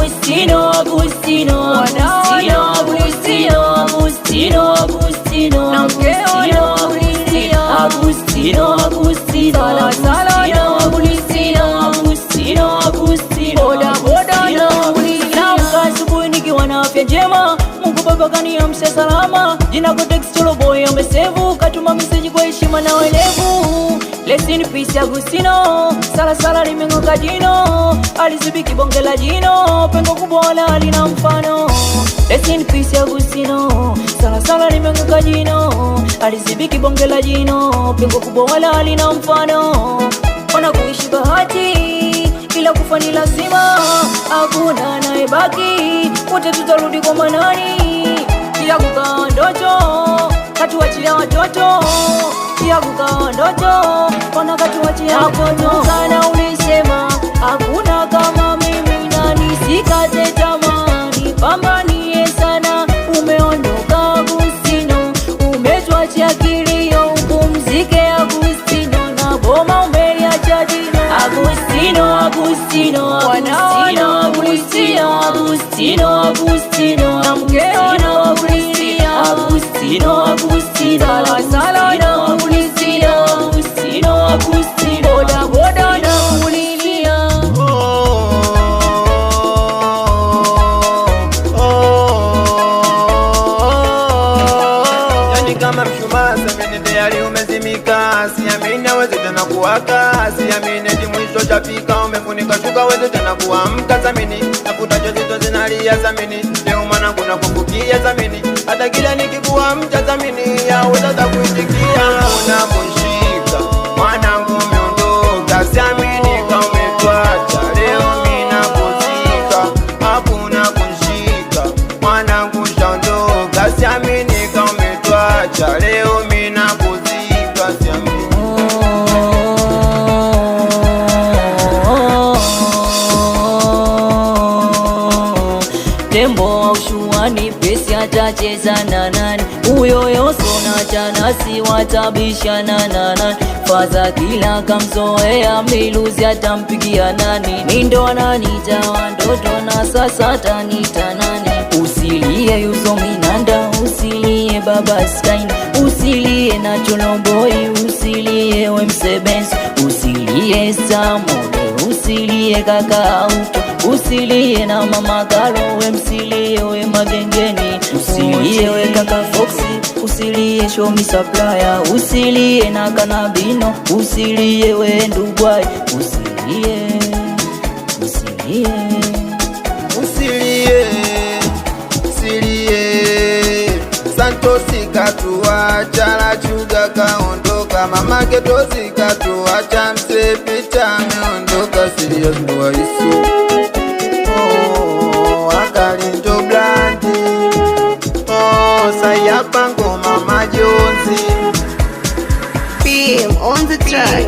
Agustino, Agustino, Agustino, Agustino, Agustino, Agustino, Agustino, Agustino, Agustino, Agustino, boda asubuhi nikiwa na afya njema. Mungu Baba kaniamsha salama. Jina kwa text Cholo Boy amesevu, katuma message kwa heshima na uelevu. Rest in peace Agustino, sala limeng'oka jino, alizibiki bonge la jino, pengo kubwa wala halina mfano. Rest in peace Agustino, sala limeng'oka jino, alizibiki bonge la jino, pengo kubwa wala halina mfano. Ona kuishi bahati ila kufa ni lazima, hakuna anayebaki, wote tutarudi kwa Manani. Kia kukaa ndoto, katuachia watoto, kia kukaa ndoto, kona katuachia watoto. Sana ulisema, hakuna kama mimi na nisikate tamaa, nipambanie sana. Umeondoka Agustino, umetuachia kilio, upumzike Agustino, na boma umeliacha jino. Agustino, Agustino, Agustino, Agustino, Agustino, Agustino, na mkeo na Agustino, Agustino, Agustino, sala na Agustino, Agustino, Agustino, boda na ulilia. Yani kama mshumaa semeni tayari umezimika, siamini naweze tena kuwaka, siamini hadi mwisho chafika, umefunika shuka weze tena kuamka. Zamini nafuta jozito zinalia, zamini leo mwanangu nakufukia, zamini hata kila nikikuamcha, zamini yaweza takuitikia. Unaposhika mwanangu umeondoka, siamini kama umetuacha, leo mimi nakuzika, hakuna kunishika, mwanangu shaondoka, siamini kama umetuacha, leo mimi nakuzika, siamini. Tembo au shuani pesi atacheza na nani? Uyo yoso na chanasi watabishana na nani? Faza kila kamzoea miluzi atampigia nani? Mindo ananita wandoto na sasa tanita nani? Usilie yuzo minanda, usilie baba Stein, usilie na Cholo Boy, usilie we Msebenzi, usilie Samole, usilie kaka Auto, usilie na mama Karo, we msilie we Magengeni, usilie we kaka Foxy, usilie Show Me Supplier, usilie na Kanabino, usilie we Ndugwai, usilie Santosi katuacha, la Chuga kaondoka, mama Ketosi katuacha, Msepita ameondoka, Serious Mboisu, Akalindo Blandi, Sayapa Ngoma Majonzi, PM on the track.